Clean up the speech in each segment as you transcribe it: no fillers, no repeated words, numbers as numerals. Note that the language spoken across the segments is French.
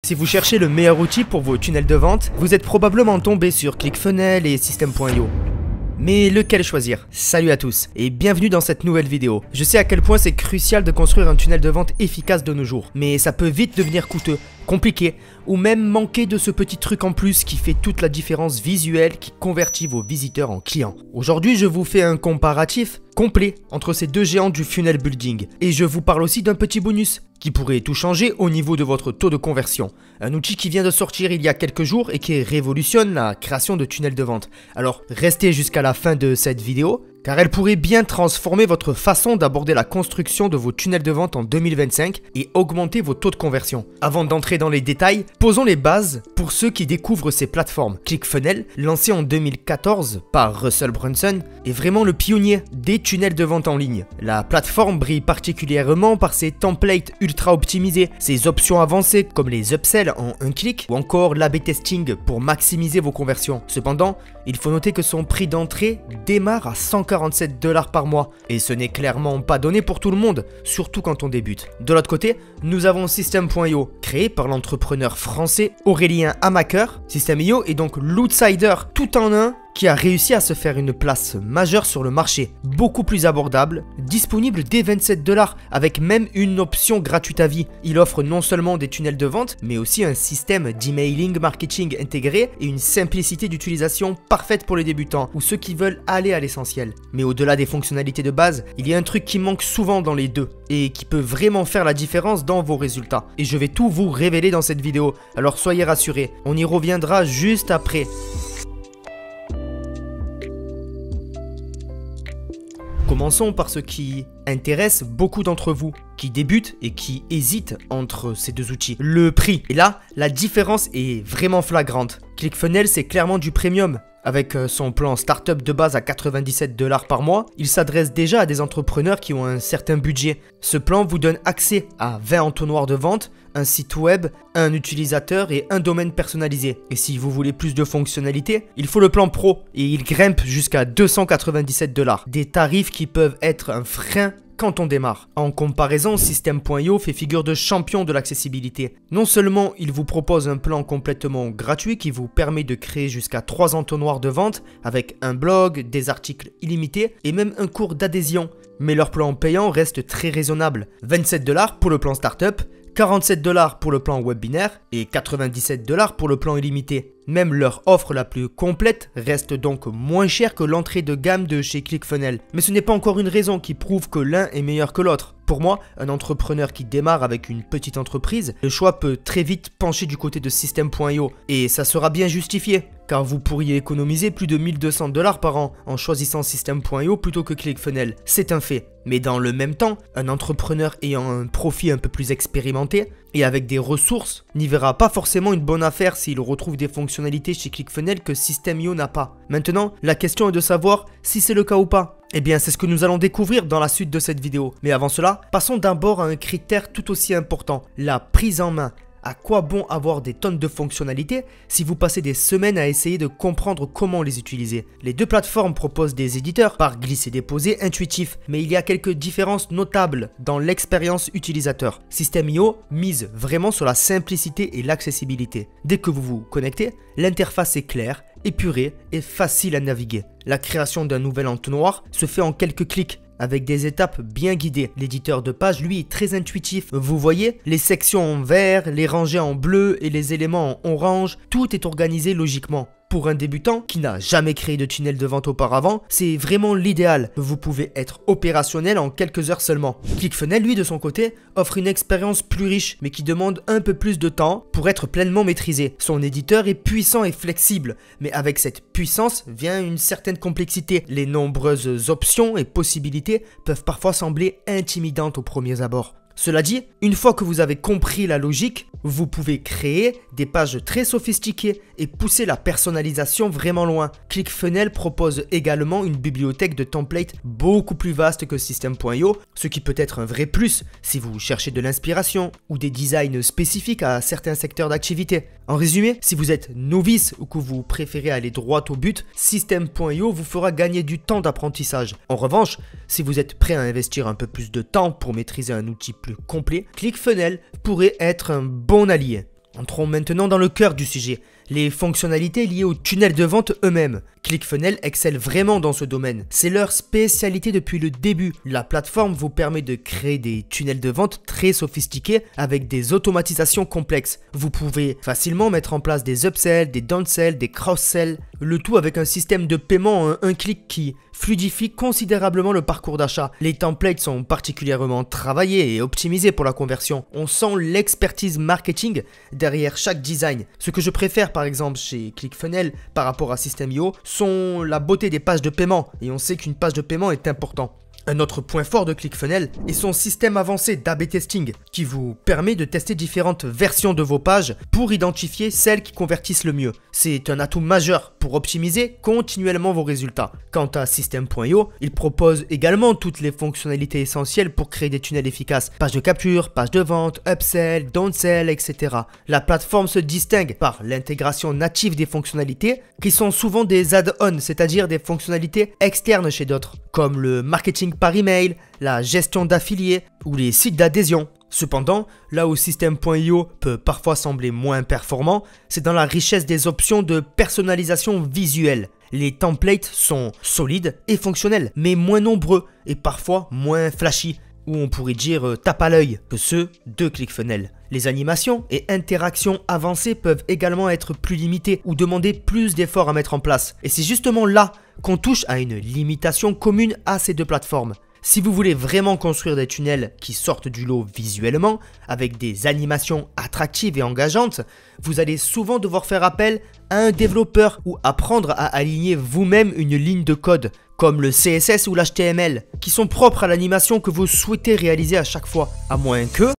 Si vous cherchez le meilleur outil pour vos tunnels de vente, vous êtes probablement tombé sur ClickFunnels et System.io. Mais lequel choisir? Salut à tous et bienvenue dans cette nouvelle vidéo. Je sais à quel point c'est crucial de construire un tunnel de vente efficace de nos jours, mais ça peut vite devenir coûteux, compliqué, ou même manquer de ce petit truc en plus qui fait toute la différence visuelle qui convertit vos visiteurs en clients. Aujourd'hui, je vous fais un comparatif complet entre ces deux géants du funnel building, et je vous parle aussi d'un petit bonus qui pourrait tout changer au niveau de votre taux de conversion. Un outil qui vient de sortir il y a quelques jours et qui révolutionne la création de tunnels de vente. Alors restez jusqu'à la fin de cette vidéo, car elle pourrait bien transformer votre façon d'aborder la construction de vos tunnels de vente en 2025 et augmenter vos taux de conversion. Avant d'entrer dans les détails, posons les bases pour ceux qui découvrent ces plateformes. ClickFunnels, lancé en 2014 par Russell Brunson, est vraiment le pionnier des tunnels de vente en ligne. La plateforme brille particulièrement par ses templates ultra optimisés, ses options avancées comme les upsells en un clic ou encore l'A/B testing pour maximiser vos conversions. Cependant, il faut noter que son prix d'entrée démarre à 147 $ par mois et ce n'est clairement pas donné pour tout le monde, surtout quand on débute. De l'autre côté, nous avons System.io, créé par l'entrepreneur français Aurélien Hamaker. System.io est donc l'outsider tout en un qui a réussi à se faire une place majeure sur le marché, beaucoup plus abordable, disponible dès 27 $ avec même une option gratuite à vie. Il offre non seulement des tunnels de vente, mais aussi un système d'emailing marketing intégré et une simplicité d'utilisation parfaite pour les débutants ou ceux qui veulent aller à l'essentiel. Mais au-delà des fonctionnalités de base, il y a un truc qui manque souvent dans les deux et qui peut vraiment faire la différence dans vos résultats. Et je vais tout vous révéler dans cette vidéo, alors soyez rassurés, on y reviendra juste après. Commençons par ce qui intéresse beaucoup d'entre vous, qui débutent et qui hésitent entre ces deux outils. Le prix. Et là, la différence est vraiment flagrante. ClickFunnels, c'est clairement du premium. Avec son plan startup de base à 97 $ par mois, il s'adresse déjà à des entrepreneurs qui ont un certain budget. Ce plan vous donne accès à 20 entonnoirs de vente, un site web, un utilisateur et un domaine personnalisé. Et si vous voulez plus de fonctionnalités, il faut le plan pro et il grimpe jusqu'à 297 $. Des tarifs qui peuvent être un frein quand on démarre. En comparaison, System.io fait figure de champion de l'accessibilité. Non seulement il vous propose un plan complètement gratuit qui vous permet de créer jusqu'à 3 entonnoirs de vente avec un blog, des articles illimités et même un cours d'adhésion, mais leur plan payant reste très raisonnable. 27 $ pour le plan startup, 47 $ pour le plan webinaire et 97 $ pour le plan illimité. Même leur offre la plus complète reste donc moins chère que l'entrée de gamme de chez ClickFunnels. Mais ce n'est pas encore une raison qui prouve que l'un est meilleur que l'autre. Pour moi, un entrepreneur qui démarre avec une petite entreprise, le choix peut très vite pencher du côté de System.io et ça sera bien justifié, car vous pourriez économiser plus de 1200 $ par an en choisissant System.io plutôt que ClickFunnels. C'est un fait. Mais dans le même temps, un entrepreneur ayant un profil un peu plus expérimenté et avec des ressources n'y verra pas forcément une bonne affaire s'il retrouve des fonctionnalités chez ClickFunnels que System.io n'a pas. Maintenant, la question est de savoir si c'est le cas ou pas. Eh bien, c'est ce que nous allons découvrir dans la suite de cette vidéo. Mais avant cela, passons d'abord à un critère tout aussi important, la prise en main. À quoi bon avoir des tonnes de fonctionnalités si vous passez des semaines à essayer de comprendre comment les utiliser? Les deux plateformes proposent des éditeurs par glisser-déposer intuitifs, mais il y a quelques différences notables dans l'expérience utilisateur. System.io mise vraiment sur la simplicité et l'accessibilité. Dès que vous vous connectez, l'interface est claire, épurée et facile à naviguer. La création d'un nouvel entonnoir se fait en quelques clics, avec des étapes bien guidées. L'éditeur de page, lui, est très intuitif. Vous voyez, les sections en vert, les rangées en bleu et les éléments en orange, tout est organisé logiquement. Pour un débutant qui n'a jamais créé de tunnel de vente auparavant, c'est vraiment l'idéal. Vous pouvez être opérationnel en quelques heures seulement. ClickFunnels, lui, de son côté, offre une expérience plus riche, mais qui demande un peu plus de temps pour être pleinement maîtrisé. Son éditeur est puissant et flexible, mais avec cette puissance vient une certaine complexité. Les nombreuses options et possibilités peuvent parfois sembler intimidantes aux premiers abords. Cela dit, une fois que vous avez compris la logique, vous pouvez créer des pages très sophistiquées et pousser la personnalisation vraiment loin. ClickFunnels propose également une bibliothèque de templates beaucoup plus vaste que System.io, ce qui peut être un vrai plus si vous cherchez de l'inspiration ou des designs spécifiques à certains secteurs d'activité. En résumé, si vous êtes novice ou que vous préférez aller droit au but, System.io vous fera gagner du temps d'apprentissage. En revanche, si vous êtes prêt à investir un peu plus de temps pour maîtriser un outil plus complet, ClickFunnels pourrait être un bon allié. Entrons maintenant dans le cœur du sujet, les fonctionnalités liées aux tunnels de vente eux-mêmes. ClickFunnels excelle vraiment dans ce domaine. C'est leur spécialité depuis le début. La plateforme vous permet de créer des tunnels de vente très sophistiqués avec des automatisations complexes. Vous pouvez facilement mettre en place des upsells, des downsells, des cross-sells, le tout avec un système de paiement en un clic qui fluidifie considérablement le parcours d'achat. Les templates sont particulièrement travaillés et optimisés pour la conversion. On sent l'expertise marketing derrière chaque design. Ce que je préfère par exemple chez ClickFunnels par rapport à System.io sont la beauté des pages de paiement, et on sait qu'une page de paiement est important. Un autre point fort de ClickFunnels est son système avancé d'A/B testing qui vous permet de tester différentes versions de vos pages pour identifier celles qui convertissent le mieux. C'est un atout majeur pour optimiser continuellement vos résultats. Quant à System.io, il propose également toutes les fonctionnalités essentielles pour créer des tunnels efficaces. Page de capture, page de vente, upsell, downsell, etc. La plateforme se distingue par l'intégration native des fonctionnalités qui sont souvent des add-ons, c'est-à-dire des fonctionnalités externes chez d'autres, comme le marketing par email, la gestion d'affiliés ou les sites d'adhésion. Cependant, là où System.io peut parfois sembler moins performant, c'est dans la richesse des options de personnalisation visuelle. Les templates sont solides et fonctionnels, mais moins nombreux et parfois moins flashy, ou on pourrait dire tape à l'œil que ceux de ClickFunnels. Les animations et interactions avancées peuvent également être plus limitées ou demander plus d'efforts à mettre en place. Et c'est justement là qu'on touche à une limitation commune à ces deux plateformes. Si vous voulez vraiment construire des tunnels qui sortent du lot visuellement, avec des animations attractives et engageantes, vous allez souvent devoir faire appel à un développeur ou apprendre à aligner vous-même une ligne de code, comme le CSS ou l'HTML, qui sont propres à l'animation que vous souhaitez réaliser à chaque fois, à moins que...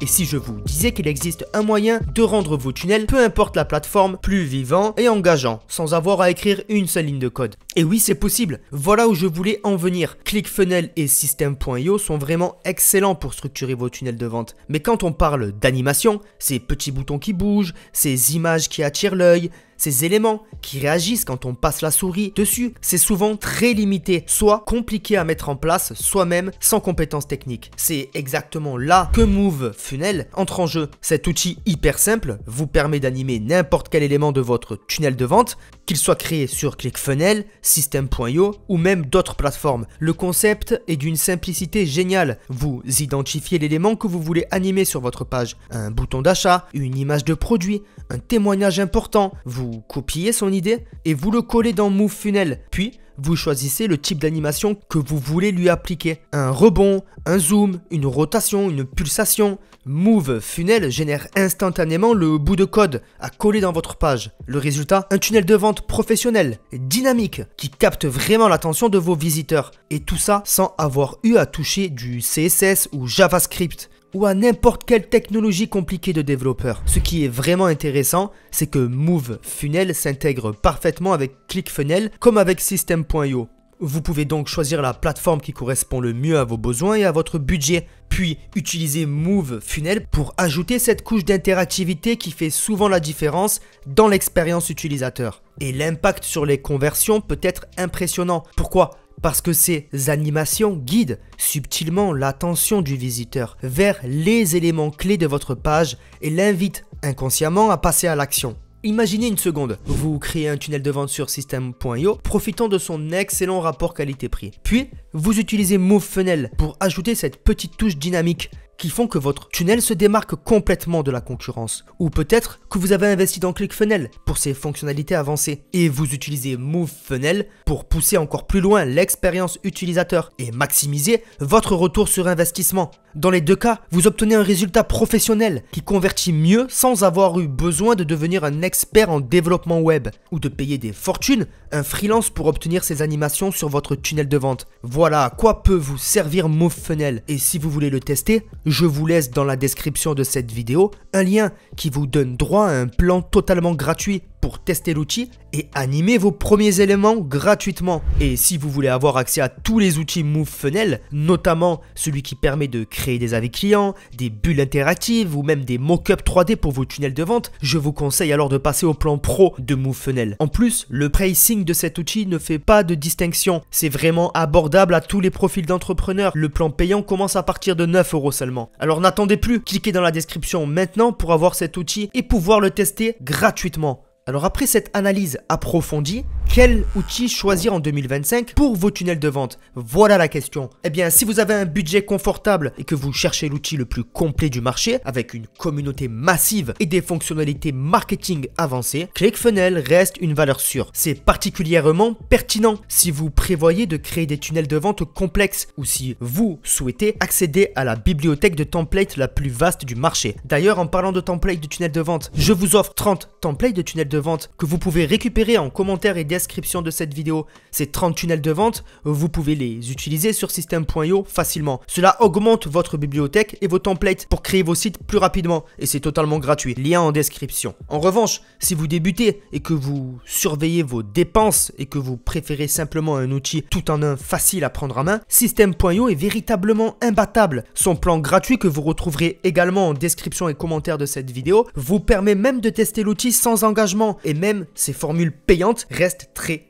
Et si je vous disais qu'il existe un moyen de rendre vos tunnels, peu importe la plateforme, plus vivants et engageants, sans avoir à écrire une seule ligne de code? Et oui, c'est possible. Voilà où je voulais en venir. ClickFunnels et System.io sont vraiment excellents pour structurer vos tunnels de vente. Mais quand on parle d'animation, ces petits boutons qui bougent, ces images qui attirent l'œil, ces éléments qui réagissent quand on passe la souris dessus, c'est souvent très limité, soit compliqué à mettre en place, soit même sans compétences techniques. C'est exactement là que MoveFunnels entre en jeu. Cet outil hyper simple vous permet d'animer n'importe quel élément de votre tunnel de vente, qu'il soit créé sur ClickFunnels, System.io ou même d'autres plateformes. Le concept est d'une simplicité géniale. Vous identifiez l'élément que vous voulez animer sur votre page. Un bouton d'achat, une image de produit, un témoignage important. Vous copiez son idée et vous le collez dans MoveFunnels. Puis, vous choisissez le type d'animation que vous voulez lui appliquer. Un rebond, un zoom, une rotation, une pulsation. MoveFunnels génère instantanément le bout de code à coller dans votre page. Le résultat, un tunnel de vente professionnel, dynamique, qui capte vraiment l'attention de vos visiteurs. Et tout ça sans avoir eu à toucher du CSS ou JavaScript, ou à n'importe quelle technologie compliquée de développeur. Ce qui est vraiment intéressant, c'est que MoveFunnels s'intègre parfaitement avec ClickFunnels comme avec System.io. Vous pouvez donc choisir la plateforme qui correspond le mieux à vos besoins et à votre budget, puis utiliser MoveFunnels pour ajouter cette couche d'interactivité qui fait souvent la différence dans l'expérience utilisateur. Et l'impact sur les conversions peut être impressionnant. Pourquoi ? Parce que ces animations guident subtilement l'attention du visiteur vers les éléments clés de votre page et l'invitent inconsciemment à passer à l'action. Imaginez une seconde, vous créez un tunnel de vente sur System.io profitant de son excellent rapport qualité-prix. Puis, vous utilisez MoveFunnels pour ajouter cette petite touche dynamique qui font que votre tunnel se démarque complètement de la concurrence. Ou peut-être que vous avez investi dans ClickFunnels pour ses fonctionnalités avancées et vous utilisez MoveFunnels pour pousser encore plus loin l'expérience utilisateur et maximiser votre retour sur investissement. Dans les deux cas, vous obtenez un résultat professionnel qui convertit mieux sans avoir eu besoin de devenir un expert en développement web ou de payer des fortunes un freelance pour obtenir ces animations sur votre tunnel de vente. Voilà à quoi peut vous servir MoveFunnels. Et si vous voulez le tester, je vous laisse dans la description de cette vidéo un lien qui vous donne droit à un plan totalement gratuit pour tester l'outil et animer vos premiers éléments gratuitement. Et si vous voulez avoir accès à tous les outils MoveFunnel, notamment celui qui permet de créer des avis clients, des bulles interactives ou même des mock-ups 3D pour vos tunnels de vente, je vous conseille alors de passer au plan pro de MoveFunnel. En plus, le pricing de cet outil ne fait pas de distinction. C'est vraiment abordable à tous les profils d'entrepreneurs. Le plan payant commence à partir de 9 € seulement. Alors n'attendez plus, cliquez dans la description maintenant pour avoir cet outil et pouvoir le tester gratuitement. Alors après cette analyse approfondie, quel outil choisir en 2025 pour vos tunnels de vente? Voilà la question. Eh bien, si vous avez un budget confortable et que vous cherchez l'outil le plus complet du marché, avec une communauté massive et des fonctionnalités marketing avancées, ClickFunnels reste une valeur sûre. C'est particulièrement pertinent si vous prévoyez de créer des tunnels de vente complexes ou si vous souhaitez accéder à la bibliothèque de templates la plus vaste du marché. D'ailleurs, en parlant de templates de tunnels de vente, je vous offre 30 templates de tunnels de vente que vous pouvez récupérer en commentaire et description de cette vidéo. Ces 30 tunnels de vente, vous pouvez les utiliser sur System.io facilement. Cela augmente votre bibliothèque et vos templates pour créer vos sites plus rapidement et c'est totalement gratuit. Lien en description. En revanche, si vous débutez et que vous surveillez vos dépenses et que vous préférez simplement un outil tout en un facile à prendre en main, System.io est véritablement imbattable. Son plan gratuit que vous retrouverez également en description et commentaire de cette vidéo vous permet même de tester l'outil sans engagement et même ces formules payantes restent très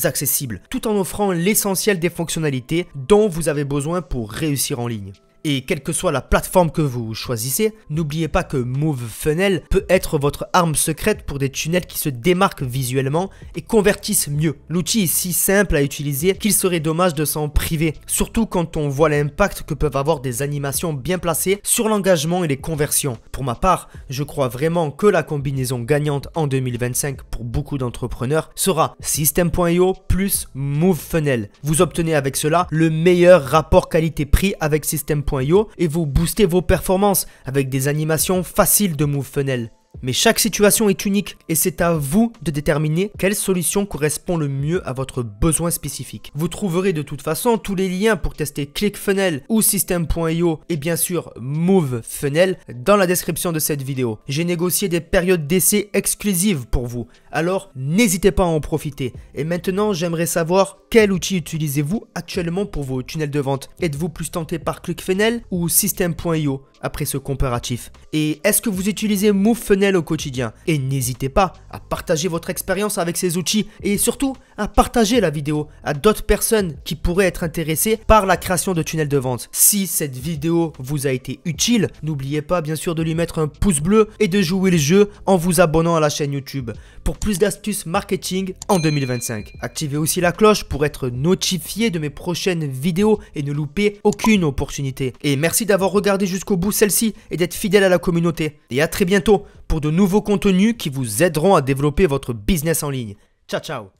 accessibles, tout en offrant l'essentiel des fonctionnalités dont vous avez besoin pour réussir en ligne. Et quelle que soit la plateforme que vous choisissez, n'oubliez pas que MoveFunnel peut être votre arme secrète pour des tunnels qui se démarquent visuellement et convertissent mieux. L'outil est si simple à utiliser qu'il serait dommage de s'en priver, surtout quand on voit l'impact que peuvent avoir des animations bien placées sur l'engagement et les conversions. Pour ma part, je crois vraiment que la combinaison gagnante en 2025 pour beaucoup d'entrepreneurs sera System.io plus MoveFunnel. Vous obtenez avec cela le meilleur rapport qualité-prix avec System.io et vous boostez vos performances avec des animations faciles de MoveFunnel. Mais chaque situation est unique et c'est à vous de déterminer quelle solution correspond le mieux à votre besoin spécifique. Vous trouverez de toute façon tous les liens pour tester ClickFunnels ou System.io et bien sûr MoveFunnel dans la description de cette vidéo. J'ai négocié des périodes d'essai exclusives pour vous, alors n'hésitez pas à en profiter. Et maintenant, j'aimerais savoir quel outil utilisez-vous actuellement pour vos tunnels de vente? Êtes-vous plus tenté par ClickFunnels ou System.io après ce comparatif? Et est-ce que vous utilisez MoveFunnel au quotidien? Et n'hésitez pas à partager votre expérience avec ces outils et surtout à partager la vidéo à d'autres personnes qui pourraient être intéressées par la création de tunnels de vente. Si cette vidéo vous a été utile, n'oubliez pas bien sûr de lui mettre un pouce bleu et de jouer le jeu en vous abonnant à la chaîne YouTube pour plus d'astuces marketing en 2025. Activez aussi la cloche pour être notifié de mes prochaines vidéos et ne louper aucune opportunité. Et merci d'avoir regardé jusqu'au bout celle-ci et d'être fidèle à la communauté. Et à très bientôt pour de nouveaux contenus qui vous aideront à développer votre business en ligne. Ciao ciao.